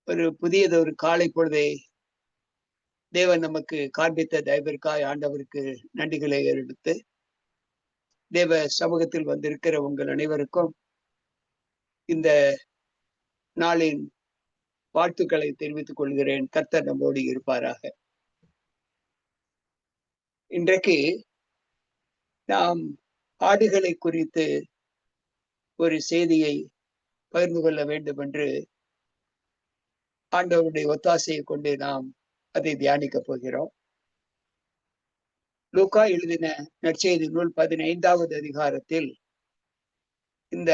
ஒரு புதியதொரு காலை பொழுதை தேவன் நமக்கு காண்பித்த தயவிற்காய் ஆண்டவருக்கு நன்றிகளை எடுத்து தேவ சமூகத்தில் வந்திருக்கிற உங்கள் அனைவருக்கும் இந்த நாளின் வாழ்த்துக்களை தெரிவித்துக் கொள்கிறேன். கர்த்தர் நம்மோடு இருப்பாராக. இன்றைக்கு நாம் ஆடுகளை குறித்து ஒரு செய்தியை பகிர்ந்து கொள்ள வேண்டும் என்று ஆண்டவருடைய ஒத்தாசையை கொண்டு நாம் அதை தியானிக்க போகிறோம். லூக்கா எழுதின நற்செய்தி நூல் 15வது அதிகாரத்தில் இந்த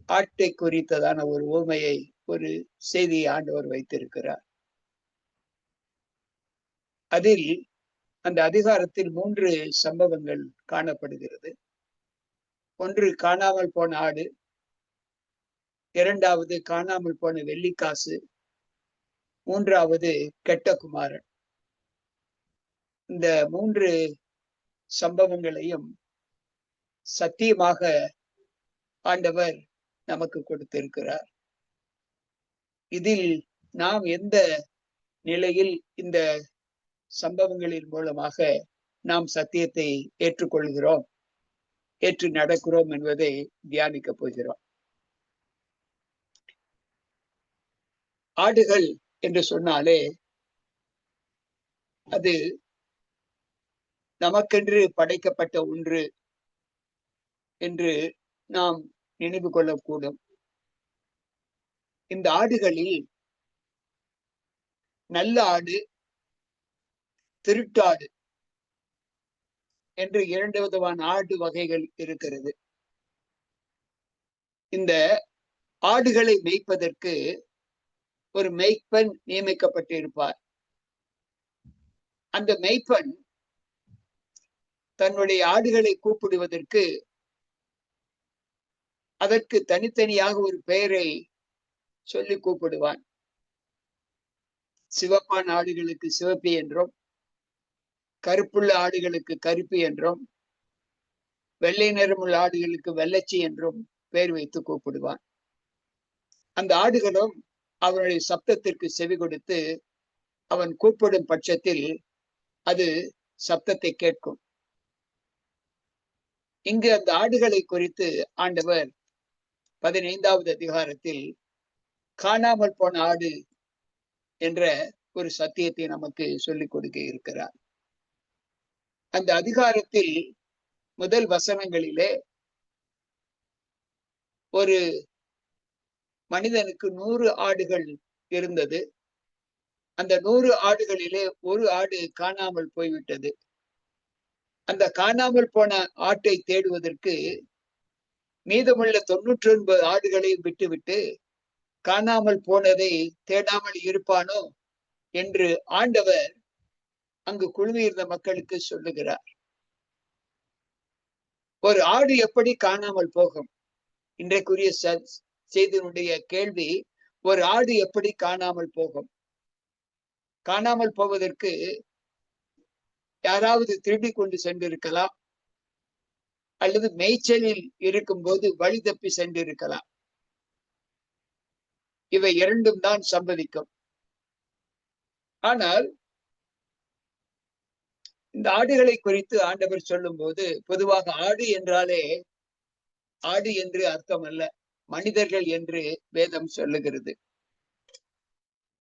ஆட்டை குறித்ததான ஒரு உவமையை, ஒரு செய்தியை ஆண்டவர் வைத்திருக்கிறார். அதில் அந்த அதிகாரத்தில் 3 சம்பவங்கள் காணப்படுகிறது. ஒன்று காணாமல் போன ஆடு, இரண்டாவது காணாமல் போன வெள்ளிக்காசு, மூன்றாவது கெட்ட குமாரன். இந்த 3 சம்பவங்களையும் சத்தியமாக ஆண்டவர் நமக்கு கொடுத்திருக்கிறார். இதில் நாம் எந்த நிலையில் இந்த சம்பவங்களின் மூலமாக நாம் சத்தியத்தை ஏற்றுக்கொள்கிறோம், ஏற்று நடக்கிறோம் என்பதை தியானிக்க போகிறோம். ஆடுகள் என்று சொன்னாலே அது நமக்கென்று படைக்கப்பட்ட ஒன்று என்று நாம் நினைவு கொள்ளக்கூடும். இந்த ஆடுகளில் நல்ல ஆடு, திருட்டாடு என்று 2 விதமான ஆடு வகைகள் இருக்கிறது. இந்த ஆடுகளை மேய்ப்பதற்கு ஒரு மேய்ப்பன் நியமிக்கப்பட்டு இருப்பார். அந்த மேய்ப்பன் தன்னுடைய ஆடுகளை கூப்பிடுவதற்கு அதற்கு தனித்தனியாக ஒரு பெயரை சொல்லி கூப்பிடுவான். சிவப்பான ஆடுகளுக்கு சிவப்பு என்றும், கருப்புள்ள ஆடுகளுக்கு கருப்பு என்றும், வெள்ளை நிறமுள்ள ஆடுகளுக்கு வெள்ளச்சி என்றும் பெயர் வைத்து கூப்பிடுவான். அந்த ஆடுகளும் அவனுடைய சப்தத்திற்கு செவி கொடுத்து அவன் கூப்பிடும் பட்சத்தில் அது சப்தத்தை கேட்கும். இங்கு அந்த ஆடுகளை குறித்து ஆண்டவர் 15வது அதிகாரத்தில் காணாமல் போன ஆடு என்ற ஒரு சத்தியத்தை நமக்கு சொல்லிக் கொடுக்க இருக்கிறார். அந்த அதிகாரத்தில் முதல் வசனங்களிலே ஒரு மனிதனுக்கு 100 ஆடுகள் இருந்தது. அந்த 100 ஆடுகளிலே ஒரு ஆடு காணாமல் போய்விட்டது. அந்த காணாமல் போன ஆட்டை தேடுவதற்கு மீதமுள்ள 99 ஆடுகளை விட்டுவிட்டு காணாமல் போனதை தேடாமல் இருப்பானோ என்று ஆண்டவர் அங்கு குழுமியிருந்த மக்களுக்கு சொல்லுகிறார். ஒரு ஆடு எப்படி காணாமல் போகும்? இன்றைக்குரிய செய்தியினுடைய கேள்வி, ஒரு ஆடு எப்படி காணாமல் போகும்? காணாமல் போவதற்கு யாராவது திருடி கொண்டு சென்றிருக்கலாம், அல்லது மேய்ச்சலில் இருக்கும் போது வழி தப்பி சென்றிருக்கலாம். இவை 2ம் தான் சம்பவிக்கும். ஆனால் இந்த ஆடுகளை குறித்து ஆண்டவர் சொல்லும் போது, பொதுவாக ஆடு என்றாலே ஆடு என்று அர்த்தம் அல்ல, மனிதர்கள் என்று வேதம் சொல்லுகிறது.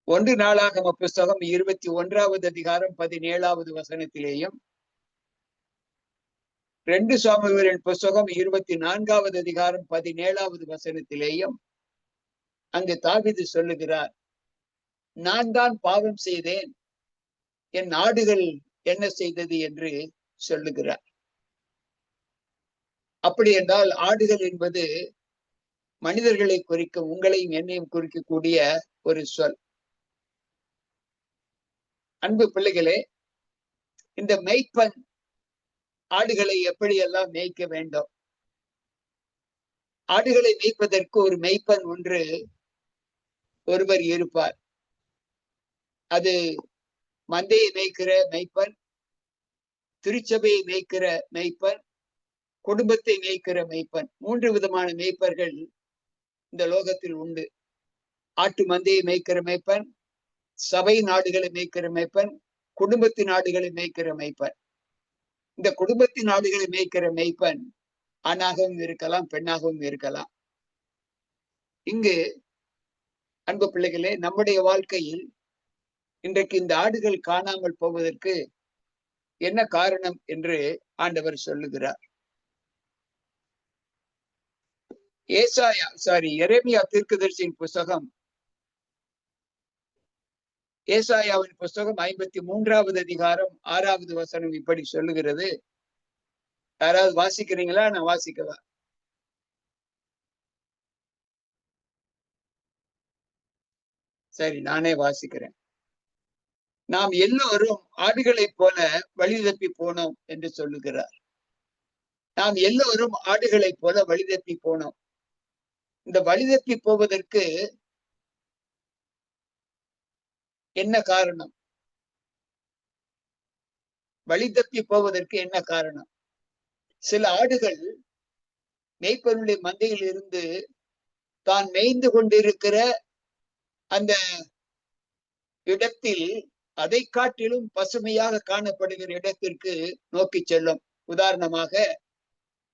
1 நாளாகம புஸ்தகம் 21வது அதிகாரம் 17வது வசனத்திலேயும், 2 சாமுவேலின் புஸ்தகம் 24வது அதிகாரம் 17வது வசனத்திலேயும் அங்கு தாவீது சொல்லுகிறார், நான் தான் பாவம் செய்தேன், என் ஆடுகள் என்ன செய்தது என்று சொல்லுகிறார். அப்படி என்றால் ஆடுகள் என்பது மனிதர்களை குறிக்கும், உங்களையும் என்னையும் குறிக்கக்கூடிய ஒரு சொல். அன்பு பிள்ளைகளே, இந்த மேய்ப்பன் ஆடுகளை எப்படியெல்லாம் மேய்க்க வேண்டும்? ஆடுகளை மேய்ப்பதற்கு ஒரு மேய்ப்பன் ஒருவர் இருப்பார். அது மந்தையை மேய்க்கிற மேய்ப்பன், திருச்சபையை மேய்க்கிற மேய்ப்பன், குடும்பத்தை மேய்க்கிற மேய்ப்பன். 3 விதமான மேய்ப்பர்கள் இந்த லோகத்தில் உண்டு. ஆட்டு மந்தையை மேய்க்கிற மேய்ப்பன், சபை நாடுகளை மேய்க்கிற மேய்ப்பன், குடும்பத்தின் நாடுகளை மேய்க்கிற மேய்ப்பன். இந்த குடும்பத்தின் நாடுகளை மேய்க்கிற மேய்ப்பன் ஆணாகவும் இருக்கலாம், பெண்ணாகவும் இருக்கலாம். இங்கு அன்பு பிள்ளைகளே, நம்முடைய வாழ்க்கையில் இன்றைக்கு இந்த ஆடுகள் காணாமல் போவதற்கு என்ன காரணம் என்று ஆண்டவர் சொல்லுகிறார். எரேமியா தீர்க்கதரிசியின் புஸ்தகம், ஏசாயாவின் புஸ்தகம் 53வது அதிகாரம் 6வது வசனம் இப்படி சொல்லுகிறது. யாராவது வாசிக்கிறீங்களா? நான் வாசிக்கவா? சரி, நானே வாசிக்கிறேன். நாம் எல்லோரும் ஆடுகளைப் போல வழி தப்பி போனோம் என்று சொல்லுகிறார். நாம் எல்லோரும் ஆடுகளைப் போல வழி தப்பி போனோம். இந்த வழி தப்பி போவதற்கு என்ன காரணம்? வழி தப்பி போவதற்கு என்ன காரணம்? சில ஆடுகள் மேய்ப்பனுடைய மந்தையில் இருந்து தான் மேய்ந்து கொண்டிருக்கிற அந்த இடத்தில் அதை காட்டிலும் பசுமையாக காணப்படுகிற இடத்திற்கு நோக்கி செல்லும். உதாரணமாக,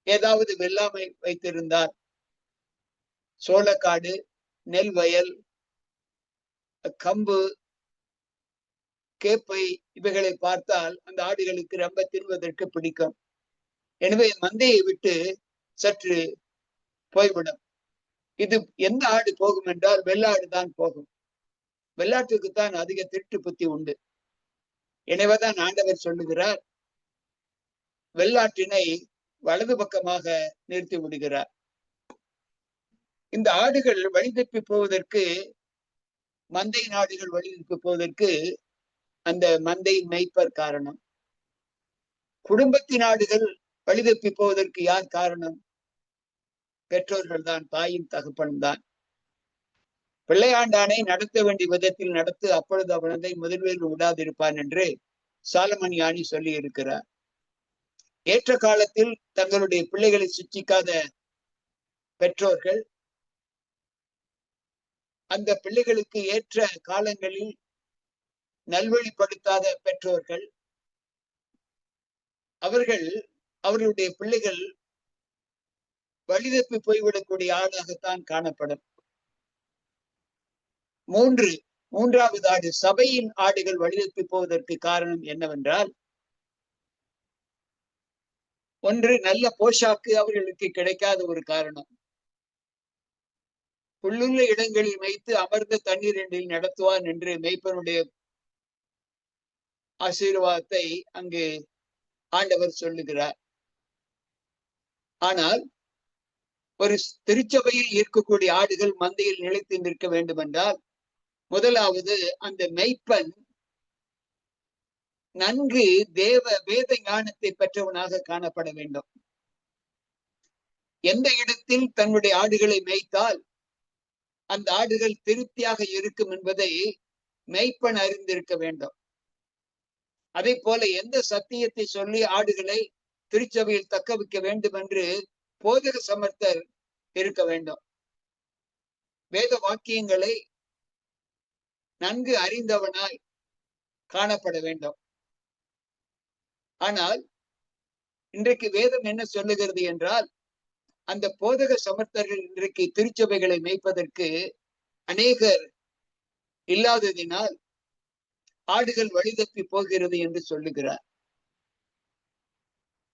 ஏதாவது வெள்ளாமை வைத்திருந்தால் சோளக்காடு, நெல் வயல், கம்பு, கேப்பை இவைகளை பார்த்தால் அந்த ஆடுகளுக்கு ரொம்ப தின்வதற்கு பிடிக்கும். எனவே மந்தையை விட்டு சற்று போய்விடும். இது எந்த ஆடு போகும் என்றால் வெள்ளாடு தான் போகும். வெள்ளாட்டுக்குத்தான் அதிக திருட்டு புத்தி உண்டு. எனவேதான் ஆண்டவர் சொல்லுகிறார், வெள்ளாட்டினை வலது பக்கமாக நிறுத்தி விடுகிறார். இந்த ஆடுகள் வழிதப்பி போவதற்கு, மந்தை நாடுகள் வழிதப்பி போவதற்கு அந்த மந்தையின் மேய்ப்பர் காரணம். குடும்பத்தின் ஆடுகள் வழிதப்பி போவதற்கு யார் காரணம்? பெற்றோர்கள் தான், தாயின் தகப்பன் தான். பிள்ளையாண்டானை நடத்த வேண்டிய விதத்தில் நடத்து, அப்பொழுது அவனதை முதல்வரில் விடாதிருப்பான் என்று சாலமன் ஞானி சொல்லி இருக்கிறார். ஏற்ற காலத்தில் தங்களுடைய பிள்ளைகளை சிச்சிக்காத பெற்றோர்கள், அந்த பிள்ளைகளுக்கு ஏற்ற காலங்களில் நல்வழிப்படுத்தாத பெற்றோர்கள், அவர்களுடைய பிள்ளைகள் வழிதப்பி போய்விடக்கூடிய ஆளாகத்தான் காணப்படும். மூன்றாவது ஆடு, சபையின் ஆடுகள் வழிதப்பி போவதற்கு காரணம் என்னவென்றால், ஒன்று, நல்ல போஷாக்கு அவர்களுக்கு கிடைக்காத ஒரு காரணம். புல்லுள்ள இடங்களில் மேய்த்து அமர்ந்த தண்ணீர் என்றில் நடத்துவான் என்று மேய்ப்பனுடைய ஆசீர்வாதத்தை அங்கு ஆண்டவர் சொல்லுகிறார். ஆனால் ஒரு திருச்சபையில் இருக்கக்கூடிய ஆடுகள் மந்தையில் நிலைத்து நிற்க வேண்டும் என்றால், முதலாவது அந்த மெய்ப்பன் நன்கு வேத ஞானத்தை பெற்றவனாக காணப்பட வேண்டும். எந்த இடத்தில் தன்னுடைய ஆடுகளை மேய்த்தால் அந்த ஆடுகள் திருப்தியாக இருக்கும் என்பதை மெய்ப்பன் அறிந்திருக்க வேண்டும். அதே போல எந்த சத்தியத்தை சொல்லி ஆடுகளை திருச்சபையில் தக்க வைக்க வேண்டும் என்று போதக சமர்த்தர் இருக்க வேண்டும். வேத வாக்கியங்களை நன்கு அறிந்தவனாய் காணப்பட வேண்டும். ஆனால் இன்றைக்கு வேதம் என்ன சொல்லுகிறது என்றால், அந்த போதக சமர்த்தர்கள் இன்றைக்கு திருச்சபைகளை மேய்ப்பதற்கு அநேகர் இல்லாததினால் ஆடுகள் வழிதப்பி போகிறது என்று சொல்லுகிறார்.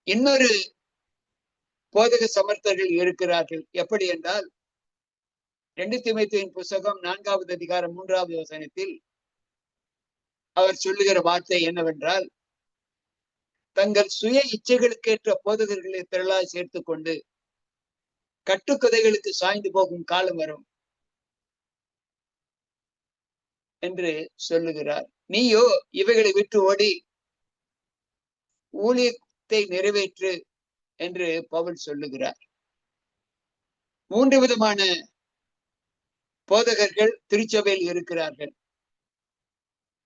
இன்னொரு போதக சமர்த்தர்கள் இருக்கிறார்கள். எப்படி என்றால், 2 தீமோத்தேயுவின் புஸ்தகம் 4வது அதிகாரம் 3வது வசனத்தில் அவர் சொல்லுகிற வார்த்தை என்னவென்றால், தங்கள் சுய இச்சைகளுக்கேற்ற போதகர்களை திரளாய் சேர்த்துக் கொண்டு கட்டுக்கதைகளுக்கு சாய்ந்து போகும் காலம் வரும் என்று சொல்லுகிறார். நீயோ இவைகளை விட்டு ஓடி ஊழியத்தை நிறைவேற்று என்று பவுல் சொல்லுகிறார். 3 விதமான போதகர்கள் திருச்சபையில் இருக்கிறார்கள்.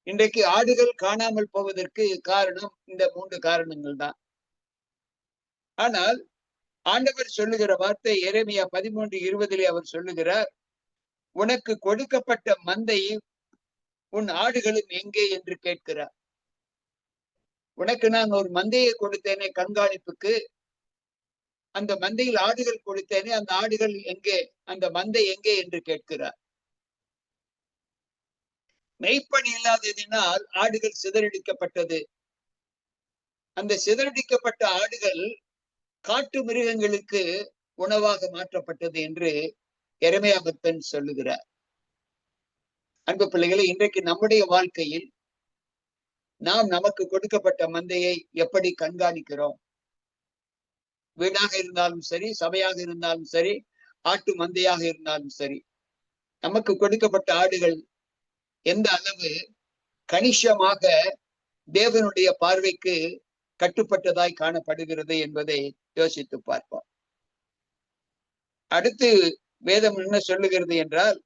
இன்றைக்கு ஆடுகள் காணாமல் போவதற்கு காரணம் இந்த 3 காரணங்கள் தான். ஆனால் ஆண்டவர் சொல்லுகிற வார்த்தை எரேமியா 13:20 அவர் சொல்லுகிறார், உனக்கு கொடுக்கப்பட்ட மந்தை உன் ஆடுகளும் எங்கே என்று கேட்கிறார். உனக்கு நான் ஒரு மந்தையை கொடுத்தேனே கண்காணிப்புக்கு, அந்த மந்தையில் ஆடுகள் கொடுத்தேனே, அந்த ஆடுகள் எங்கே, அந்த மந்தை எங்கே என்று கேட்கிறார். மெய்ப்பணி இல்லாததினால் ஆடுகள் சிதறடிக்கப்பட்டது. அந்த சிதறடிக்கப்பட்ட ஆடுகள் காட்டு மிருகங்களுக்கு உணவாக மாற்றப்பட்டது என்று எரேமியா பக்தன் சொல்லுகிறார். அன்பு பிள்ளைகளை, இன்றைக்கு நம்முடைய வாழ்க்கையில் நாம் நமக்கு கொடுக்கப்பட்ட மந்தையை எப்படி கண்காணிக்கிறோம்? வீடாக இருந்தாலும் சரி, சபையாக இருந்தாலும் சரி, ஆட்டு மந்தையாக இருந்தாலும் சரி, நமக்கு கொடுக்கப்பட்ட ஆடுகள் எந்த அளவு கணிசமாக தேவனுடைய பார்வைக்கு கட்டுப்பட்டதாய் காணப்படுகிறது என்பதை யோசித்து பார்ப்போம். அடுத்து வேதம் என்ன சொல்லுகிறது என்றால்,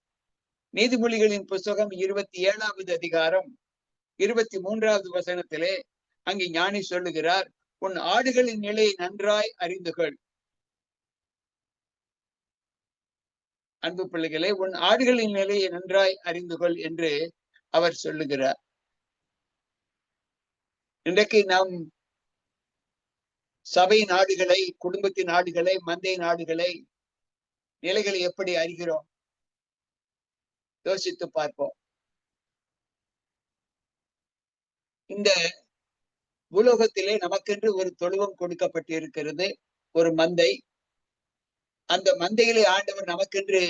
நீதிமொழிகளின் புஸ்தகம் 27வது அதிகாரம் 23வது வசனத்திலே அங்கு ஞானி சொல்லுகிறார், உன் ஆடுகளின் நிலையை நன்றாய் அறிந்துகொள். அன்பு பிள்ளைகளே, உன் ஆடுகளின் நிலையை நன்றாய் அறிந்துகொள் என்று அவர் சொல்லுகிறார். இன்றைக்கு நாம் சபையின் ஆடுகளை, குடும்பத்தின் ஆடுகளை, மந்தையின் ஆடுகளை, நிலைகளை எப்படி அறிகிறோம்? யோசித்து பார்ப்போம். இந்த பூலோகத்திலே நமக்கென்று ஒரு தொழுவம் கொடுக்கப்பட்டு இருக்கிறது, ஒரு மந்தை. அந்த மந்தையிலே ஆண்டவர் நமக்கென்று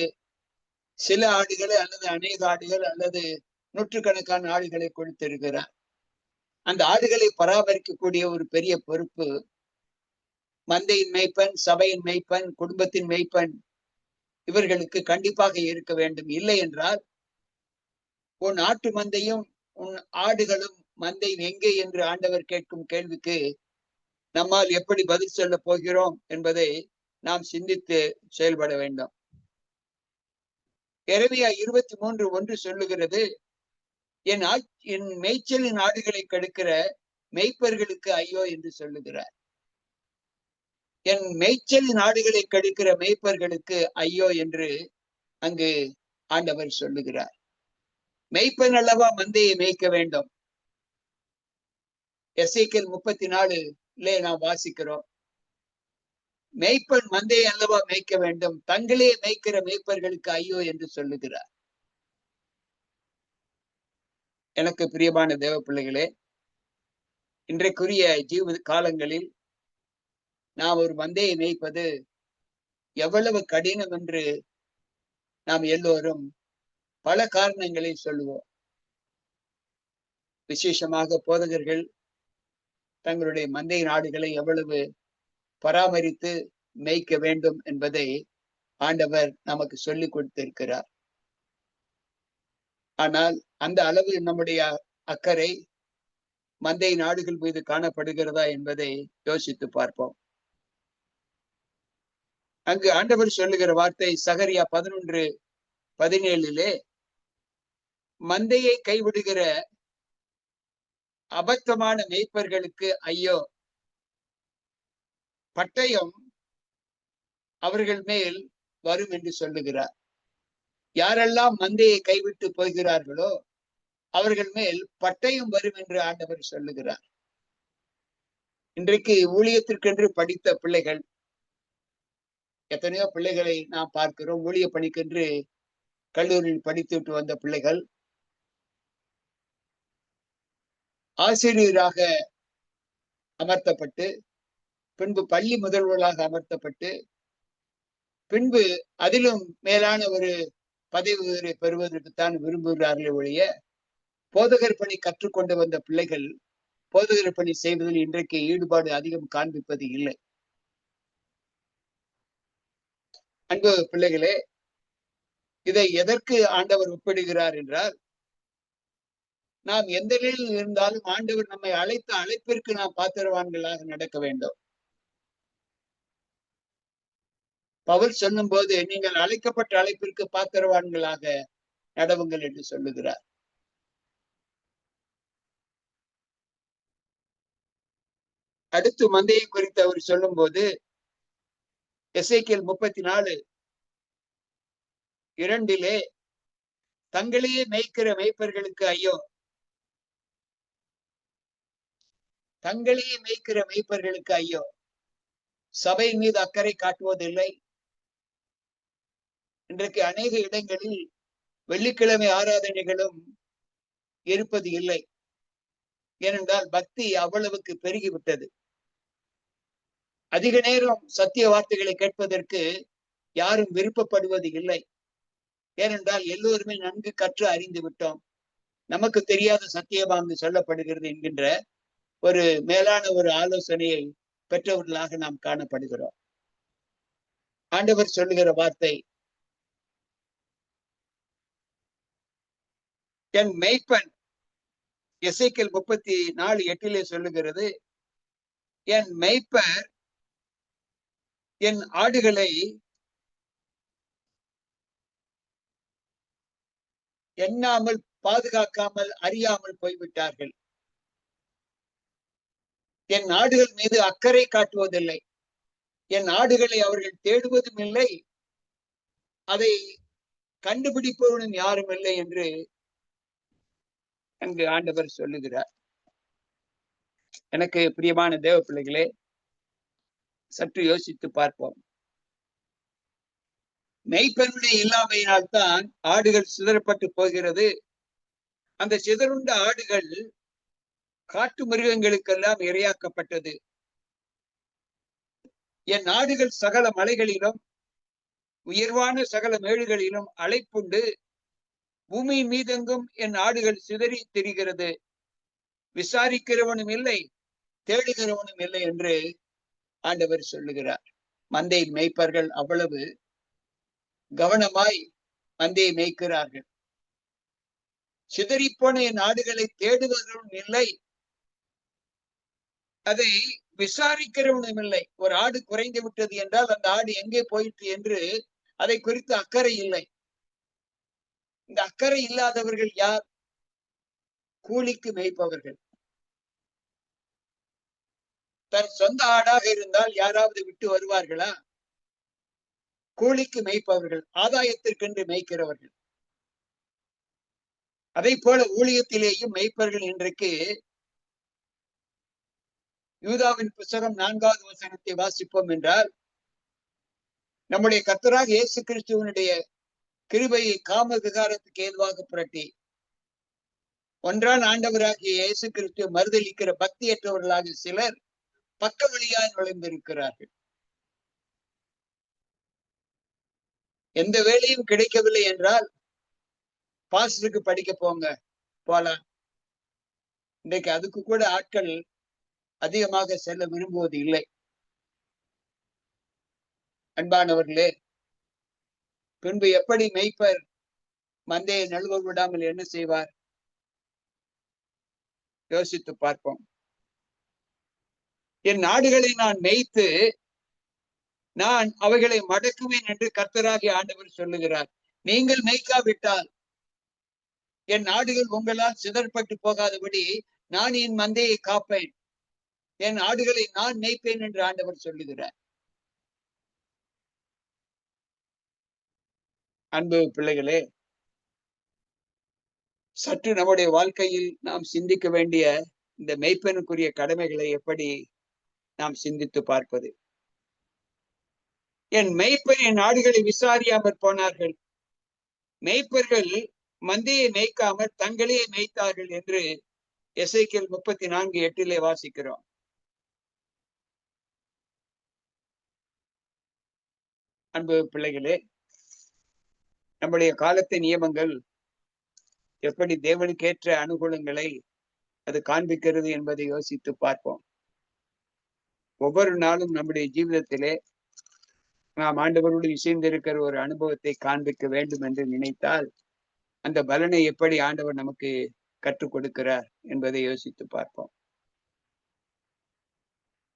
சில ஆடுகளை அல்லது அநேக ஆடுகள் அல்லது நூற்றுக்கணக்கான ஆடுகளை கொடுத்திருக்கிறார். அந்த ஆடுகளை பராமரிக்கக்கூடிய ஒரு பெரிய பொறுப்பு மந்தையின் மேய்ப்பன், சபையின் மேய்ப்பன், குடும்பத்தின் மேய்ப்பன் இவர்களுக்கு கண்டிப்பாக இருக்க வேண்டும். இல்லை என்றால் உன் ஆட்டு மந்தையும் உன் ஆடுகளும் மந்தை எங்கே என்று ஆண்டவர் கேட்கும் கேள்விக்கு நம்மால் எப்படி பதில் சொல்ல போகிறோம் என்பதை நாம் சிந்தித்து செயல்பட வேண்டும். எரேமியா 23:1 சொல்லுகிறது, என் மேய்ச்சலின் ஆடுகளை கெடுக்கிற மேய்ப்பர்களுக்கு ஐயோ என்று சொல்லுகிறார். என் மேய்ச்சலின் ஆடுகளை கெடுக்கிற மேய்ப்பர்களுக்கு ஐயோ என்று அங்கு ஆண்டவர் சொல்லுகிறார். மேய்ப்பன் அல்லவா மந்தையை மேய்க்க வேண்டும். எசேக்கியேல் 34 நாம் வாசிக்கிறோம், மேய்ப்பன் மந்தையை அல்லவா மேய்க்க வேண்டும், தங்களே மேய்க்கிற மேய்ப்பர்களுக்கு ஐயோ என்று சொல்லுகிறார். எனக்கு பிரியமான தேவ பிள்ளைகளே, இன்றைக்குரிய ஜீவ காலங்களில் நாம் ஒரு மந்தையை மேய்ப்பது எவ்வளவு கடினம் என்று நாம் எல்லோரும் பல காரணங்களை சொல்லுவோம். விசேஷமாக போதகர்கள் தங்களுடைய மந்தையின் ஆடுகளை எவ்வளவு பராமரித்து மேய்க்க வேண்டும் என்பதை ஆண்டவர் நமக்கு சொல்லிக் கொடுத்திருக்கிறார். ஆனால் அந்த அளவில் நம்முடைய அக்கறை மந்தையின் ஆடுகள் மீது காணப்படுகிறதா என்பதை யோசித்து பார்ப்போம். அங்கு ஆண்டவர் சொல்லுகிற வார்த்தை சகரியா 11:17 மந்தையை கைவிடுகிற அபத்தமான மேய்ப்பர்களுக்கு ஐயோ, பட்டயம் அவர்கள் மேல் வரும் என்று சொல்லுகிறார். யாரெல்லாம் மந்தையை கைவிட்டு போகிறார்களோ அவர்கள் மேல் பட்டயம் வரும் என்று ஆண்டவர் சொல்லுகிறார். இன்றைக்கு ஊழியத்திற்கென்று படித்த பிள்ளைகள், எத்தனையோ பிள்ளைகளை நாம் பார்க்கிறோம். ஊழிய பணிக்கென்று கல்லூரியில் படித்துவிட்டு வந்த பிள்ளைகள் ஆசிரியராக அமர்த்தப்பட்டு, பின்பு பள்ளி முதல்வர்களாக அமர்த்தப்பட்டு, பின்பு அதிலும் மேலான ஒரு பதவி பெறுவதற்குத்தான் விரும்புகிறார்களே ஒழிய போதகர் பணி கற்றுக்கொண்டு வந்த பிள்ளைகள் போதகர் பணி செய்வதில் இன்றைக்கு ஈடுபாடு அதிகம் காண்பிப்பது இல்லை. அன்பு பிள்ளைகளே, இதை எதற்கு ஆண்டவர் ஒப்பிடுகிறார் என்றால், நாம் எந்த நிலையில் இருந்தாலும் ஆண்டவர் நம்மை அழைத்த அழைப்பிற்கு நாம் பாத்திரவான்களாக நடக்க வேண்டும். பவுல் சொல்லும் போது, நீங்கள் அழைக்கப்பட்ட அழைப்பிற்கு பாத்திரவான்களாக நடவுங்கள் என்று சொல்லுகிறார். அடுத்து மந்தையை குறித்து அவர் சொல்லும் போது எசேக்கியேல் 34:2 தங்களையே மேய்க்கிற மேய்ப்பர்களுக்கு ஐயோ. தங்களையே மேய்க்கிற மேய்ப்பர்களுக்கு ஐயோ. சபை மீது அக்கறை காட்டுவதில்லை. இன்றைக்கு அநேக இடங்களில் வெள்ளிக்கிழமை ஆராதனைகளும் இருப்பது இல்லை. ஏனென்றால் பக்தி அவ்வளவுக்கு பெருகிவிட்டது. அதிக நேரம் சத்திய வார்த்தைகளை கேட்பதற்கு யாரும் விருப்பப்படுவது இல்லை. ஏனென்றால் எல்லோருமே நன்கு கற்று அறிந்து விட்டோம். நமக்கு தெரியாத சத்தியமாக சொல்லப்படுகிறது என்கின்ற ஒரு மேலான ஒரு ஆலோசனையை பெற்றவர்களாக நாம் காணப்படுகிறோம். ஆண்டவர் சொல்லுகிற வார்த்தை, என் மெய்ப்பன், எசேக்கியேல் 34:8 சொல்லுகிறது, என் மெய்ப்பர் என் ஆடுகளை எண்ணாமல் பாதுகாக்காமல் அறியாமல் போய்விட்டார்கள். என் ஆடுகள் மீது அக்கறை காட்டுவதில்லை. என் ஆடுகளை அவர்கள் தேடுவதும் இல்லை, அதை கண்டுபிடிப்பவனும் யாரும் இல்லை என்று அங்கு ஆண்டவர் சொல்லுகிறார். எனக்கு பிரியமான தேவ பிள்ளைகளே, சற்று யோசித்து பார்ப்போம். மெய்ப்பெருடைய இல்லாமையினால்தான் ஆடுகள் சிதறப்பட்டு போகிறது. அந்த சிதறுண்ட ஆடுகள் காட்டு மிருகங்களுக்கெல்லாம் இரையாக்கப்பட்டது. என் ஆடுகள் சகல மலைகளிலும் உயர்வான சகல மேடுகளிலும் அலைப்புண்டு பூமியின் மீதெங்கும் என் ஆடுகள் சிதறி திரிகிறது. விசாரிக்கிறவனும் இல்லை, தேடுகிறவனும் இல்லை என்று ஆண்டவர் சொல்லுகிறார். மந்தை மேய்ப்பர்கள் அவ்வளவு கவனமாய் மந்தையை மேய்க்கிறார்கள். சிதறிப்போன என் ஆடுகளை தேடுவதும் இல்லை, அதை விசாரிக்கிறவனும் இல்லை. ஒரு ஆடு குறைந்து விட்டது என்றால் அந்த ஆடு எங்கே போயிற்று என்று அதை குறித்து அக்கறை இல்லை. இந்த அக்கறை இல்லாதவர்கள் யார்? கூலிக்கு மேய்ப்பவர்கள். தன் சொந்த ஆடாக இருந்தால் யாராவது விட்டு வருவார்களா? கூலிக்கு மேய்ப்பவர்கள், ஆதாயத்திற்கென்று மேய்க்கிறவர்கள். அதை போல ஊழியத்திலேயும் மேய்ப்பர்கள் இன்றைக்கு, யூதாவின் புத்தகம் 4வது வசனத்தை வாசிப்போம் என்றால், நம்முடைய கர்த்தராக இயேசு கிறிஸ்துவனுடைய கிருபையை காம விகாரத்துக்கு ஏதுவாக புரட்டி ஒன்றான் ஆண்டவராகிய இயேசு கிறிஸ்துவ மறுதளிக்கிற பக்தியற்றவர்களாக சிலர் பக்க வழியாய் நுழைந்திருக்கிறார்கள். எந்த வேலையும் கிடைக்கவில்லை என்றால் பாஸ்டருக்கு படிக்க போலாம். இன்றைக்கு அதுக்கு கூட ஆட்கள் அதிகமாக செல்ல விரும்புவது இல்லை. அன்பானவர்களே, பின்பு எப்படி மேய்ப்பர் மந்தையை நழுவ விடாமல் என்ன செய்வார்? யோசித்து பார்ப்போம். என் ஆடுகளை நான் மேய்த்து நான் அவைகளை மடக்குவேன் என்று கர்த்தராகிய ஆண்டவர் சொல்லுகிறார். நீங்கள் மேய்க்காவிட்டால் என் ஆடுகள் உங்களால் சிதறப்பட்டு போகாதபடி நான் என் மந்தையை காப்பேன், என் ஆடுகளை நான் மேய்ப்பேன் என்று ஆண்டவர் சொல்லுகிறார். அன்பு பிள்ளைகளே, சற்று நம்முடைய வாழ்க்கையில் நாம் சிந்திக்க வேண்டிய இந்த மெய்ப்பனுக்குரிய கடமைகளை எப்படி நாம் சிந்தித்து பார்ப்பது? என் மெய்ப்பர் என் ஆடுகளை விசாரியாமற் போனார்கள், மெய்ப்பர்கள் மந்தையை மேய்க்காமல் தங்களையே மேய்த்தார்கள் என்று எசேக்கியேல் 34:8 வாசிக்கிறோம். அன்பு பிள்ளைகளே, நம்முடைய காலத்து நியமங்கள் எப்படி தேவனுக்கேற்ற அனுகூலங்களை அது காண்பிக்கிறது என்பதை யோசித்து பார்ப்போம். ஒவ்வொரு நாளும் நம்முடைய ஜீவிதத்திலே நாம் ஆண்டவரோடு இசைந்திருக்கிற ஒரு அனுபவத்தை காண்பிக்க வேண்டும் என்று நினைத்தால் அந்த பலனை எப்படி ஆண்டவர் நமக்கு கற்றுக் கொடுக்கிறார் என்பதை யோசித்து பார்ப்போம்.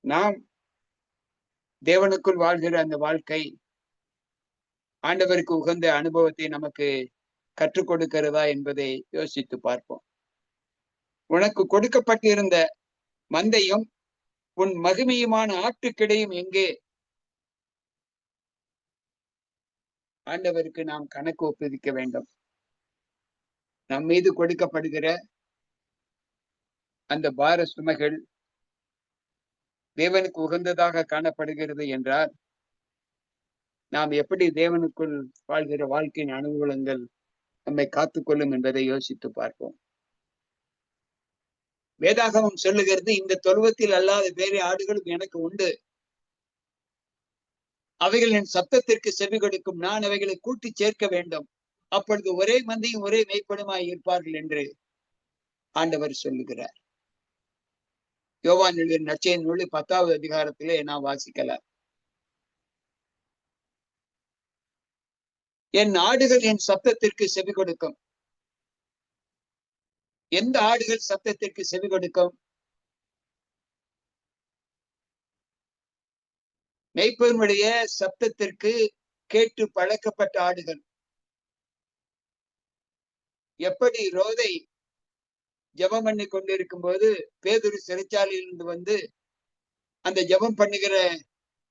நாம் தேவனுக்குள் வாழ்கிற அந்த வாழ்க்கை ஆண்டவருக்கு உகந்த அனுபவத்தை நமக்கு கற்றுக் கொடுக்கிறதா என்பதை யோசித்து பார்ப்போம். உனக்கு கொடுக்கப்பட்டிருந்த மந்தையும் உன் மகிமையுமான ஆட்டுக்கிடையும் எங்கே? ஆண்டவருக்கு நாம் கணக்கு ஒப்புவிக்க வேண்டும். நம் மீது கொடுக்கப்படுகிற அந்த பார சுமைகள் தேவனுக்கு உகந்ததாக காணப்படுகிறது என்றால் நாம் எப்படி தேவனுக்குள் வாழ்கிற வாழ்க்கையின் அனுகூலங்கள் நம்மை காத்துக்கொள்ளும் என்பதை யோசித்து பார்ப்போம். வேதாகமம் சொல்லுகிறது, இந்த தொழுவத்தில் அல்லாத வேறு ஆடுகளும் எனக்கு உண்டு, அவைகள் என் சத்தத்திற்கு செவி கொடுக்கும், நான் அவைகளை கூட்டி சேர்க்க வேண்டும், அப்பொழுது ஒரே மந்தையும் ஒரே மேய்ப்பனுமாய் இருப்பார்கள் என்று ஆண்டவர் சொல்லுகிறார். யோவான் எழுதிய நற்செய்தி நூல் 10வது அதிகாரத்திலே நாம் வாசிக்கலாம். என் ஆடுகள் என் சத்தத்திற்கு செவி கொடுக்கும். எந்த ஆடுகள் சத்தத்திற்கு செவி கொடுக்கும்? மேய்ப்பனுடைய சத்தத்திற்கு கேட்டு பழக்கப்பட்ட ஆடுகள். எப்படி ரோதை ஜெபம் பண்ணி கொண்டிருக்கும் போது பேதுரு சிறைச்சாலையிலிருந்து வந்து அந்த ஜெபம் பண்ணுகிற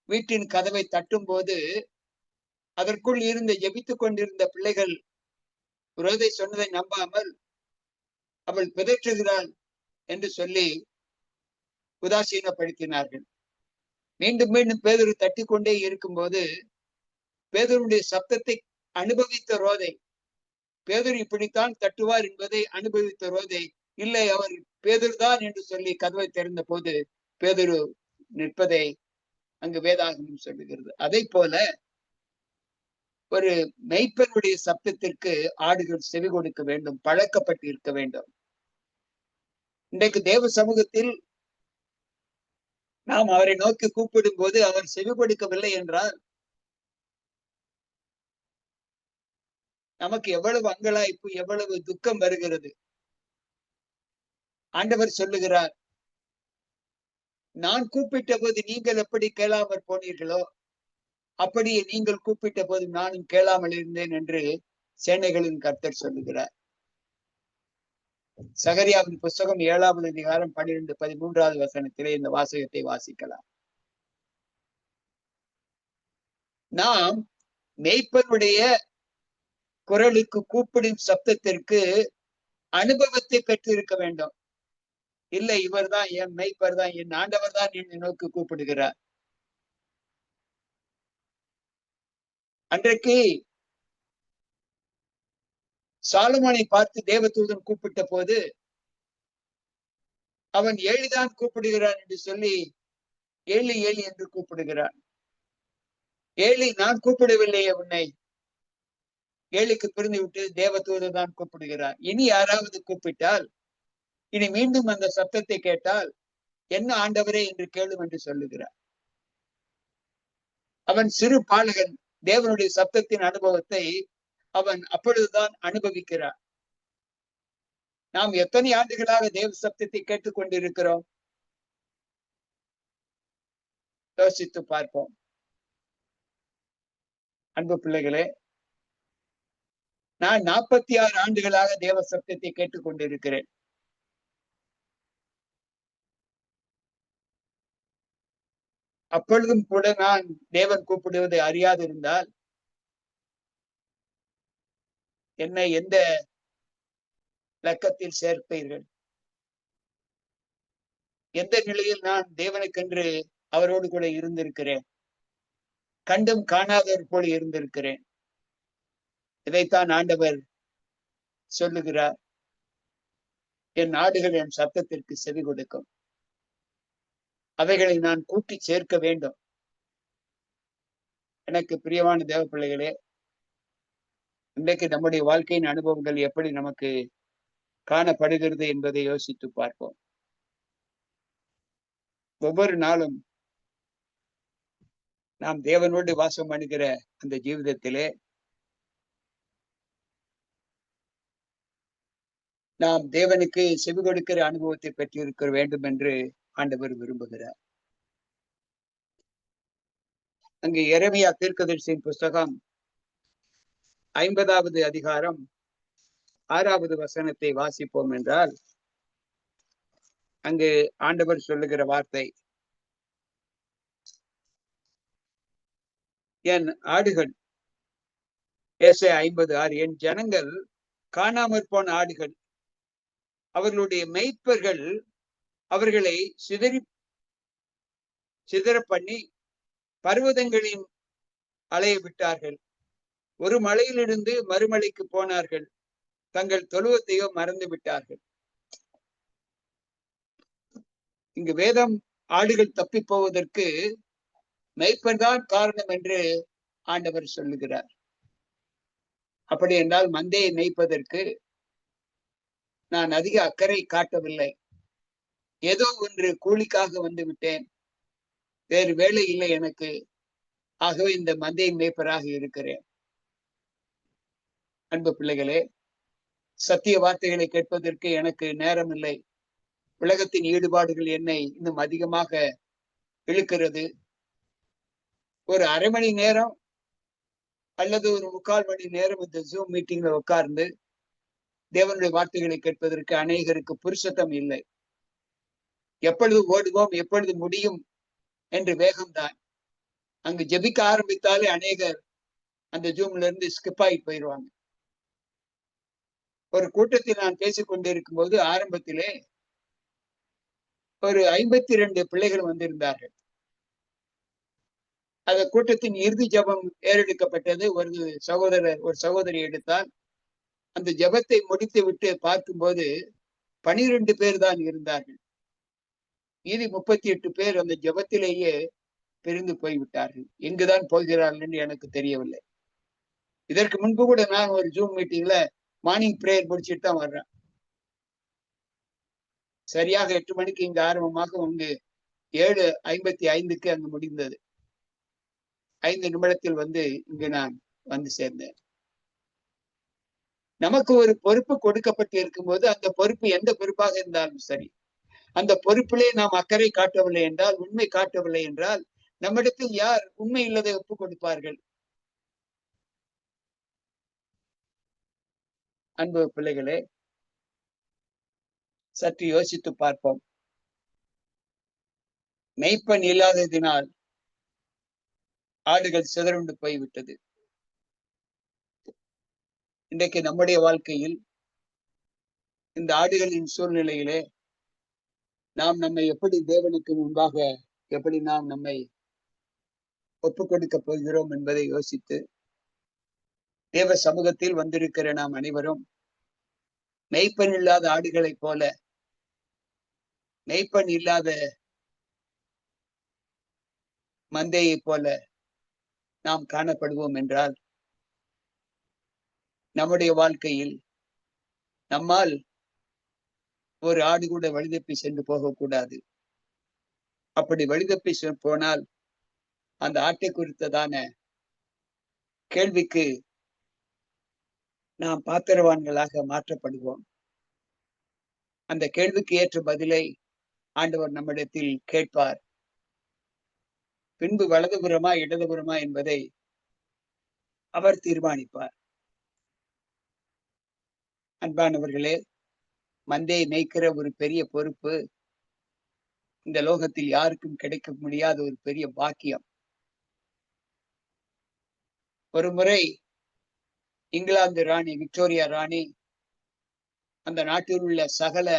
வீட்டின் கதவை தட்டும் போது அதற்குள் இருந்த ஜெபித்துக் கொண்டிருந்த பிள்ளைகள் ரோதை சொன்னதை நம்பாமல் அவள் பிதற்றுகிறாள் என்று சொல்லி உதாசீனப்படுத்தினார்கள். மீண்டும் மீண்டும் பேதுரு தட்டி கொண்டே இருக்கும்போது பேதுருடைய சப்தத்தை அனுபவித்த ரோதை, பேதுரு இப்படித்தான் தட்டுவார் என்பதை அனுபவித்த ரோதை, இல்லை அவர் பேதுரு தான் என்று சொல்லி கதவை திறந்த போது பேதுரு நிற்பதை அங்கு வேதாகமம் சொல்லுகிறது. அதை போல ஒரு மெய்ப்பனுடைய சப்தத்திற்கு ஆடுகள் செவி கொடுக்க வேண்டும், பழக்கப்பட்டு இருக்க வேண்டும். இன்றைக்கு தேவ சமூகத்தில் நாம் அவரை நோக்கி கூப்பிடும் போது அவர் செவி கொடுக்கவில்லை என்றால் நமக்கு எவ்வளவு அங்கலாய்ப்பு, எவ்வளவு துக்கம் வருகிறது. ஆண்டவர் சொல்லுகிறார், நான் கூப்பிட்ட போது நீங்கள் எப்படி கேளாமற் போனீர்களோ அப்படியே நீங்கள் கூப்பிட்ட போது நானும் கேளாமல் இருந்தேன் என்று சேனைகளின் கர்த்தர் சொல்லுகிறார். சகரியாவின் புஸ்தகம் 7வது அதிகாரம் 12, 13வது வசனத்திலே இந்த வாசகத்தை வாசிக்கலாம். நாம் மேய்ப்பனுடைய குரலுக்கு கூப்பிடும் சப்தத்திற்கு அனுபவத்தை பெற்றிருக்க வேண்டும். இல்லை, இவர் தான் என் மெய்ப்பர் தான், என் ஆண்டவர் தான் என்னை நோக்கி கூப்பிடுகிறார். அன்றைக்கு சாலமோனை பார்த்து தேவதூதன் கூப்பிட்ட போது அவன் ஏழிதான் கூப்பிடுகிறான் என்று சொல்லி ஏழி ஏழி என்று கூப்பிடுகிறான். ஏழி, நான் கூப்பிடவில்லையே உன்னை. ஏழிக்கு பிரிந்து விட்டு தேவதூதன் தான் கூப்பிடுகிறார். இனி யாராவது கூப்பிட்டால், இனி மீண்டும் அந்த சத்தத்தை கேட்டால் என்ன ஆண்டவரே என்று கேளும் என்று சொல்லுகிறார். அவன் சிறு பாலகன், தேவனுடைய சத்தத்தின் அனுபவத்தை அவன் அப்பொழுதுதான் அனுபவிக்கிறான். நாம் எத்தனை ஆண்டுகளாக தேவ சப்தத்தை கேட்டுக் கொண்டிருக்கிறோம்? யோசித்து பார்ப்போம். அன்பு பிள்ளைகளே, நான் 46 ஆண்டுகளாக தேவ சப்தத்தை கேட்டுக் கொண்டிருக்கிறேன். அப்பொழுதும் கூட நான் தேவன் கூப்பிடுவதை அறியாதிருந்தால் என்னை எந்த லக்கத்தில் சேர்ப்பீர்கள்? எந்த நிலையில் நான் தேவனுக்கென்று அவரோடு கூட இருந்திருக்கிறேன்? கண்டும் காணாதவர் போல இருந்திருக்கிறேன். இதைத்தான் ஆண்டவர் சொல்லுகிறார், என் ஆடுகள் என் சத்தத்திற்கு செவி கொடுக்கும், அவைகளை நான் கூட்டி சேர்க்க வேண்டும். எனக்கு பிரியமான தேவ பிள்ளைகளே, இன்றைக்கு நம்முடைய வாழ்க்கையின் அனுபவங்கள் எப்படி நமக்கு காணப்படுகிறது என்பதை யோசித்து பார்ப்போம். ஒவ்வொரு நாளும் நாம் தேவனோடு வாசம் பண்ணுகிற அந்த ஜீவிதத்திலே நாம் தேவனுக்கு செவி கொடுக்கிற அனுபவத்தை பெற்றிருக்க வேண்டும் என்று ஆண்டவர் விரும்புகிறார். அங்கு எரேமியா தீர்க்கதரிசியின் புஸ்தகம் 50வது அதிகாரம் 6வது வசனத்தை வாசிப்போம் என்றால், அங்கு ஆண்டவர் சொல்லுகிற வார்த்தை, என் ஆடுகள், ஏசாயா 50:6, என் ஜனங்கள் காணாமற் போன ஆடுகள். அவர்களுடைய மெய்ப்பர்கள் அவர்களை சிதற பண்ணி பர்வதங்களின் அலைய விட்டார்கள். ஒரு மலையிலிருந்து மறுமலைக்கு போனார்கள். தங்கள் தொழுவத்தையோ மறந்து விட்டார்கள். இங்கு வேதம் ஆடுகள் தப்பி போவதற்கு மெய்ப்பன்தான் காரணம் என்று ஆண்டவர் சொல்லுகிறார். அப்படி என்றால் மந்தையை மேய்ப்பதற்கு நான் அதிக அக்கறை காட்டவில்லை. ஏதோ ஒன்று கூலிக்காக வந்து விட்டேன், வேறு வேலை இல்லை எனக்கு, ஆகவே இந்த மந்தையின் மேய்ப்பராக இருக்கிறேன். அன்பு பிள்ளைகளே, சத்திய வார்த்தைகளை கேட்பதற்கு எனக்கு நேரம் இல்லை. உலகத்தின் ஈடுபாடுகள் என்னை இன்னும் அதிகமாக இழுக்கிறது. ஒரு அரை மணி நேரம் அல்லது ஒரு 3/4 மணி நேரம் இந்த ஜூம் மீட்டிங்ல உட்கார்ந்து தேவனுடைய வார்த்தைகளை கேட்பதற்கு அநேகருக்கு புருஷத்தம் இல்லை. எப்பொழுது ஓடுவோம், எப்பொழுது முடியும் என்று வேகம்தான். அங்கு ஜெபிக்க ஆரம்பித்தாலே அநேகர் அந்த ஜூம்ல இருந்து ஸ்கிப் ஆகி போயிடுவாங்க. ஒரு கூட்டத்தில் நான் பேசிக் கொண்டிருக்கும் போது ஆரம்பத்திலே ஒரு 52 பிள்ளைகள் வந்திருந்தார்கள். அந்த கூட்டத்தின் இறுதி ஜபம் ஏறெடுக்கப்பட்டது. ஒரு சகோதரி எடுத்தால் அந்த ஜபத்தை முடித்து விட்டு பார்க்கும்போது 12 பேர் தான் இருந்தார்கள். மீதி 38 பேர் அந்த ஜபத்திலேயே பிரிந்து போய்விட்டார்கள். எங்குதான் போகிறார்கள் என்று எனக்கு தெரியவில்லை. இதற்கு முன்பு கூட நான் ஒரு ஜூம் மீட்டிங்ல மார்னிங் பிரேயர் முடிச்சுட்டு தான் வர்றேன். சரியாக 8 மணிக்கு இங்கு ஆரம்பமாக இங்கு 7:55 அங்கு முடிந்தது. 5 நிமிடத்தில் இங்கு நான் வந்து சேர்ந்தேன். நமக்கு ஒரு பொறுப்பு கொடுக்கப்பட்டு இருக்கும் போது அந்த பொறுப்பு எந்த பொறுப்பாக இருந்தாலும் சரி, அந்த பொறுப்பிலே நாம் அக்கறை காட்டவில்லை என்றால், உண்மை காட்டவில்லை என்றால், நம்மிடத்தில் யார் உண்மை இல்லதை ஒப்புக் கொடுப்பார்கள்? அன்பு பிள்ளைகளே, சற்று யோசித்து பார்ப்போம். மெய்ப்பன் இல்லாததினால் ஆடுகள் சிதறுண்டு போய்விட்டது. இன்றைக்கு நம்முடைய வாழ்க்கையில் இந்த ஆடுகளின் சூழ்நிலையிலே நாம் நம்மை எப்படி தேவனுக்கு முன்பாக எப்படி நாம் நம்மை ஒப்புக் கொடுக்க போகிறோம் என்பதை யோசித்து, தேவ சமூகத்தில் வந்திருக்கிற நாம் அனைவரும் மெய்ப்பன் இல்லாத ஆடுகளைப் போல, மெய்ப்பன் இல்லாத மந்தையை போல நாம் காணப்படுவோம் என்றால், நம்முடைய வாழ்க்கையில் நம்மால் ஒரு ஆடு கூட வழிதப்பி சென்று போகக்கூடாது. அப்படி வழிதப்பி போனால் அந்த ஆட்டை குறித்ததான கேள்விக்கு நாம் பாத்திரவான்களாக மாற்றப்படுவோம். அந்த கேள்விக்கு ஏற்ற பதிலை ஆண்டவர் நம்மிடத்தில் கேட்பார். பின்பு வலதுபுறமா இடதுபுறமா என்பதை அவர் தீர்மானிப்பார். அன்பானவர்களே, மந்தையை மேய்க்கிற ஒரு பெரிய பொறுப்பு இந்த லோகத்தில் யாருக்கும் கிடைக்க முடியாத ஒரு பெரிய பாக்கியம். ஒரு முறை இங்கிலாந்து ராணி விக்டோரியா ராணி அந்த நாட்டில் உள்ள சகல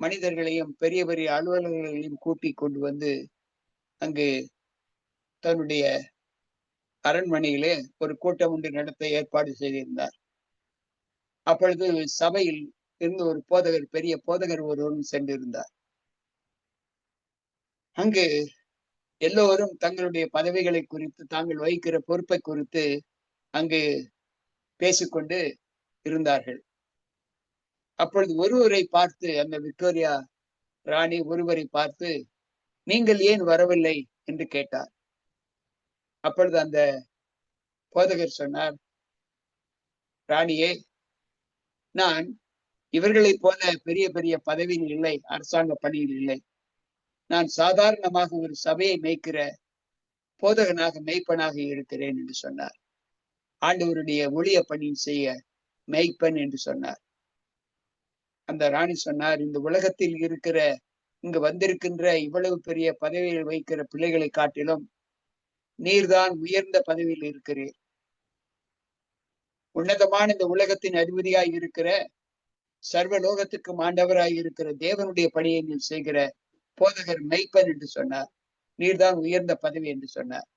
மனிதர்களையும் பெரிய பெரிய அலுவலர்களையும் கூட்டிக் கொண்டு வந்து அங்கு தன்னுடைய அரண்மனையிலே ஒரு கூட்டம் ஒன்று நடத்த ஏற்பாடு செய்திருந்தார். அப்பொழுது சபையில் இருந்து ஒரு போதகர், பெரிய போதகர் ஒருவரும் சென்றிருந்தார். அங்கு எல்லோரும் தங்களுடைய பதவிகளை குறித்து, தாங்கள் வகிக்கிற பொறுப்பை குறித்து அங்கு பேசிக்கொண்டு இருந்தார்கள். அப்பொழுது ஒருவரை பார்த்து, அந்த விக்டோரியா ராணி ஒருவரை பார்த்து, நீங்கள் ஏன் வரவில்லை என்று கேட்டார். அப்பொழுது அந்த போதகர் சொன்னார், ராணியே, நான் இவர்களைப் போல பெரிய பெரிய பதவியில் இல்லை, அரசாங்க பணியில் இல்லை. நான் சாதாரணமாக ஒரு சபையை மேய்க்கிற போதகனாக, மெய்ப்பனாக இருக்கிறேன் என்று சொன்னார். ஆண்டவருடைய ஊழிய பணி செய்ய மெய்ப்பன் என்று சொன்னார். அந்த ராணி சொன்னார், இந்த உலகத்தில் இருக்கிற, இங்கு வந்திருக்கின்ற இவ்வளவு பெரிய பதவியில் வைக்கிற பிள்ளைகளை காட்டிலும் நீர்தான் உயர்ந்த பதவியில் இருக்கிறீர். உன்னதமான இந்த உலகத்தின் அதிபதியாய் இருக்கிற, சர்வலோகத்துக்கு ஆண்டவராய் இருக்கிற தேவனுடைய பணியை நீ செய்கிற போதகர் மெய்ப்பன் என்று சொன்னார். நீர்தான் உயர்ந்த பதவி என்று சொன்னார்.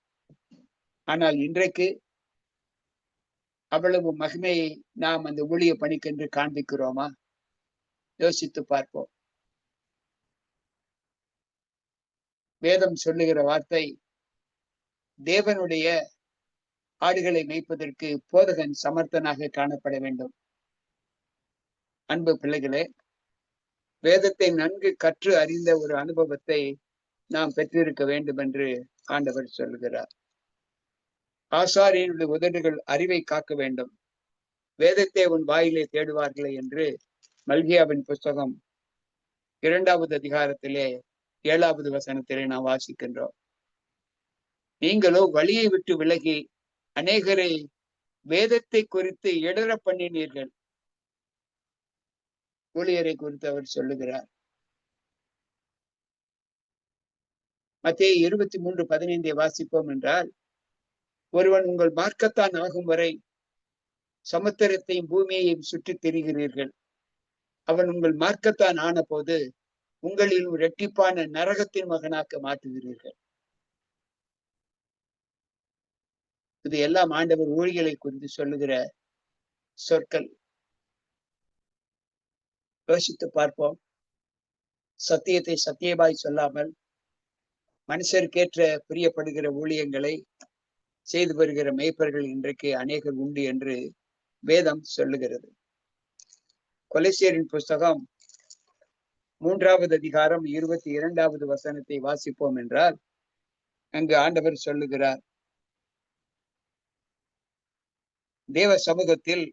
ஆனால் இன்றைக்கு அவ்வளவு மகிமையை நாம் அந்த ஊழிய பணிக்கென்று காண்பிக்கிறோமா? யோசித்து பார்ப்போம். வேதம் சொல்லுகிற வார்த்தை, தேவனுடைய ஆடுகளை மேய்ப்பதற்கு போதகன் சமர்த்தனாக காணப்பட வேண்டும். அன்பு பிள்ளைகளே, வேதத்தை நன்கு கற்று அறிந்த ஒரு அனுபவத்தை நாம் பெற்றிருக்க வேண்டும் என்று ஆண்டவர் சொல்கிறார். ஆசாரியனுடைய உதடுகள் அறிவை காக்க வேண்டும், வேதத்தை உன் வாயிலே தேடுவார்களே என்று மல்கியாவின் புஸ்தகம் 2வது அதிகாரத்திலே 7வது வசனத்திலே நாம் வாசிக்கின்றோம். நீங்களோ வழியை விட்டு விலகி அநேகரை வேதத்தை குறித்து இடர பண்ணினீர்கள். ஊழியரை குறித்து அவர் சொல்லுகிறார். மத்தேயு 23:15 வாசிப்போம் என்றால், ஒருவன் உங்கள் மார்க்கத்தான் ஆகும் வரை சமுத்திரத்தையும் பூமியையும் சுற்றித் திரிகிறீர்கள். அவன் உங்கள் மார்க்கத்தான் ஆன போது உங்களில் இரட்டிப்பான நரகத்தின் மகனாக்க மாற்றுகிறீர்கள். இது எல்லாம் ஆண்டவர் ஊழியர்களை குறித்து சொல்லுகிற சொற்கள். யோசித்து பார்ப்போம். சத்தியத்தை சத்தியமாய் சொல்லாமல் மனுஷருக்கேற்ற பிரியப்படுகிற ஊழியங்களை செய்து வருகிற மேய்ப்பர்கள் இன்றைக்கு அநேகர் உண்டு என்று வேதம் சொல்லுகிறது. கொலோசியரின் புஸ்தகம் 3வது அதிகாரம் 22வது வசனத்தை வாசிப்போம் என்றால், அங்கு ஆண்டவர் சொல்லுகிறார், தேவ சமூகத்தில்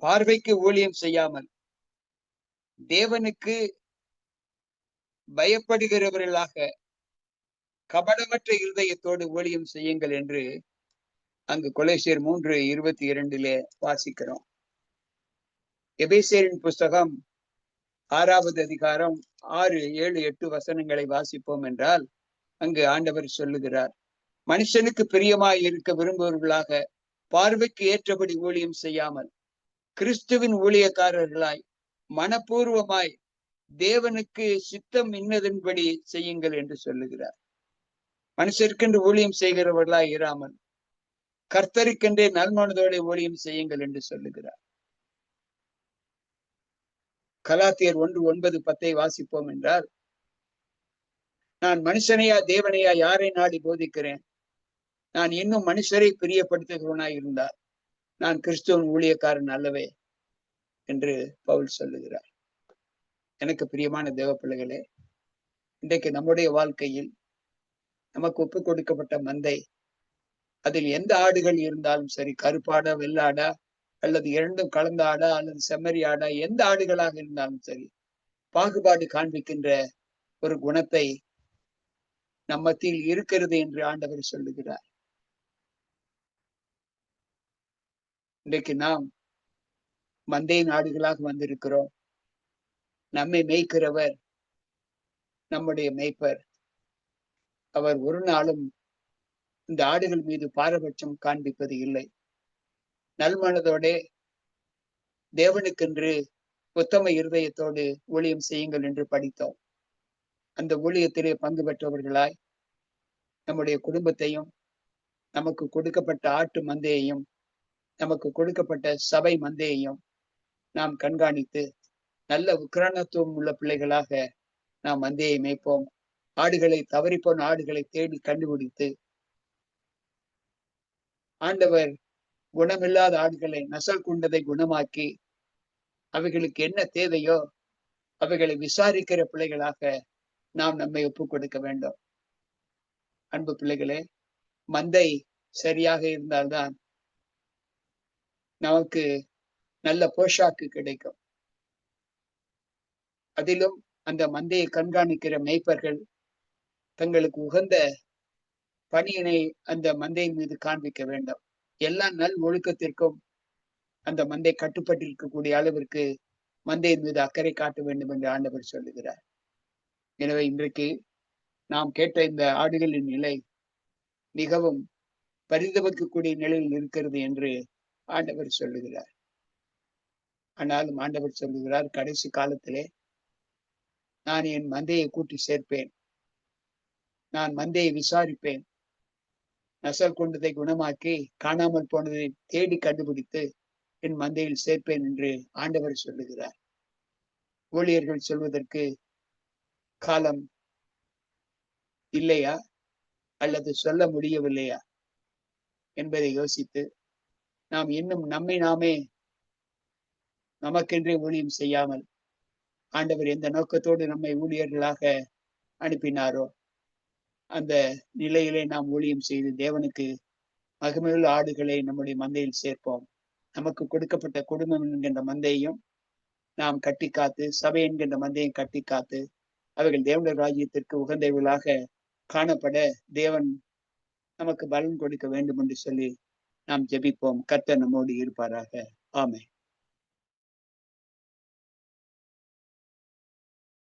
பார்வைக்கு ஊழியம் செய்யாமல் தேவனுக்கு பயப்படுகிறவர்களாக கபடமற்ற இருதயத்தோடு ஊழியம் செய்யுங்கள் என்று அங்கு கொலோசியர் 3:22 வாசிக்கிறோம். எபேசியரின் புஸ்தகம் 6வது அதிகாரம் 6, 7, 8 வசனங்களை வாசிப்போம் என்றால், அங்கு ஆண்டவர் சொல்லுகிறார், மனுஷனுக்கு பிரியமாய் இருக்க விரும்புவர்களாக பார்வைக்கு ஏற்றபடி ஊழியம் செய்யாமல் கிறிஸ்துவின் ஊழியக்காரர்களாய் மனப்பூர்வமாய் தேவனுக்கு சித்தம் இன்னதன்படி செய்யுங்கள் என்று சொல்லுகிறார். மனுஷருக்கென்று ஊழியம் செய்கிறவர்களாய் இராமல் கர்த்தருக்கென்றே நல்மனதோட ஊழியம் செய்யுங்கள் என்று சொல்லுகிறார். கலாத்தியர் 1:9-10 வாசிப்போம் என்றால், நான் மனுஷனையா தேவனையா யாரை நாடி போதிக்கிறேன்? நான் இன்னும் மனுஷரை பிரியப்படுத்துகிறவனாய் இருந்தார் நான் கிறிஸ்துவின் ஊழியக்காரன் அல்லவே என்று பவுல் சொல்லுகிறார். எனக்கு பிரியமான தேவ பிள்ளைகளே, இன்றைக்கு நம்முடைய வாழ்க்கையில் நமக்கு ஒப்பு கொடுக்கப்பட்ட மந்தை, அதில் எந்த ஆடுகள் இருந்தாலும் சரி, கருப்பாடா வெள்ளாடா அல்லது இரண்டும் கலந்த ஆடா அல்லது செம்மறி ஆடா, எந்த ஆடுகளாக இருந்தாலும் சரி, பாகுபாடு காண்பிக்கின்ற ஒரு குணத்தை நம் மத்தியில் இருக்கிறது என்று ஆண்டவர் சொல்லுகிறார். இன்றைக்கு நாம் மந்தையின் ஆடுகளாக வந்திருக்கிறோம். நம்மை மேய்க்கிறவர் நம்முடைய மேய்ப்பர். அவர் ஒரு நாளும் இந்த ஆடுகள் மீது பாரபட்சம் காண்பிப்பது இல்லை. நல்மனதோட தேவனுக்கென்று உத்தம இருதயத்தோடு ஊழியம் செய்யுங்கள் என்று படித்தோம். அந்த ஊழியத்திலே பங்கு பெற்றவர்களாய் நம்முடைய குடும்பத்தையும், நமக்கு கொடுக்கப்பட்ட ஆட்டு மந்தையையும், நமக்கு கொடுக்கப்பட்ட சபை மந்தையையும் நாம் கண்காணித்து நல்ல உக்கிரானத்துவம் உள்ள பிள்ளைகளாக நாம் மந்தையை மேய்ப்போம். ஆடுகளை, தவறிப்போன ஆடுகளை தேடி கண்டுபிடித்து, ஆண்டவர் குணமில்லாத ஆடுகளை, நசல் கொண்டதை குணமாக்கி, அவைகளுக்கு என்ன தேவையோ அவைகளை விசாரிக்கிற பிள்ளைகளாக நாம் நம்மை ஒப்புக் கொடுக்க வேண்டும். அன்பு பிள்ளைகளே, மந்தை சரியாக இருந்தால்தான் நமக்கு நல்ல போஷாக்கு கிடைக்கும். அதிலும் அந்த மந்தையை கண்காணிக்கிற மேய்ப்பர்கள் தங்களுக்கு உகந்த பணியினை அந்த மந்தையின் மீது காண்பிக்க வேண்டும். எல்லா நல் ஒழுக்கத்திற்கும் அந்த மந்தை கட்டுப்பட்டிருக்கக்கூடிய அளவிற்கு மந்தையின் மீது அக்கறை காட்ட வேண்டும் என்று ஆண்டவர் சொல்லுகிறார். எனவே இன்றைக்கு நாம் கேட்ட இந்த ஆடுகளின் நிலை மிகவும் பரிதவிக்கக்கூடிய நிலையில் இருக்கிறது என்று ஆண்டவர் சொல்லுகிறார். ஆனாலும் ஆண்டவர் சொல்லுகிறார், கடைசி காலத்திலே நான் என் மந்தையை கூட்டி சேர்ப்பேன், நான் மந்தையை விசாரிப்பேன், நசல் கொண்டதை குணமாக்கி காணாமல் போனதை தேடி கண்டுபிடித்து என் மந்தையில் சேர்ப்பேன் என்று ஆண்டவர் சொல்லுகிறார். ஊழியர்கள் சொல்வதற்கு காலம் இல்லையா அல்லது சொல்ல முடியவில்லையா என்பதை யோசித்து நாம் இன்னும் நம்மை நாமே நமக்கென்றே ஊழியம் செய்யாமல் ஆண்டவர் எந்த நோக்கத்தோடு நம்மை ஊழியர்களாக அனுப்பினாரோ அந்த நிலையிலே நாம் ஊழியம் செய்து தேவனுக்கு மகிமையுள்ள ஆடுகளை நம்முடைய மந்தையில் சேர்ப்போம். நமக்கு கொடுக்கப்பட்ட குடும்பம் என்கின்ற மந்தையும் நாம் கட்டி காத்து, சபை என்கின்ற மந்தையும் கட்டி காத்து அவைகள் தேவனுடைய ராஜ்யத்திற்கு உகந்தவர்களாக காணப்பட தேவன் நமக்கு பலன் கொடுக்க வேண்டும் என்று சொல்லி நாம் ஜெபிப்போம். கர்த்தர் நம்மோடு இருப்பாராக. ஆமென்.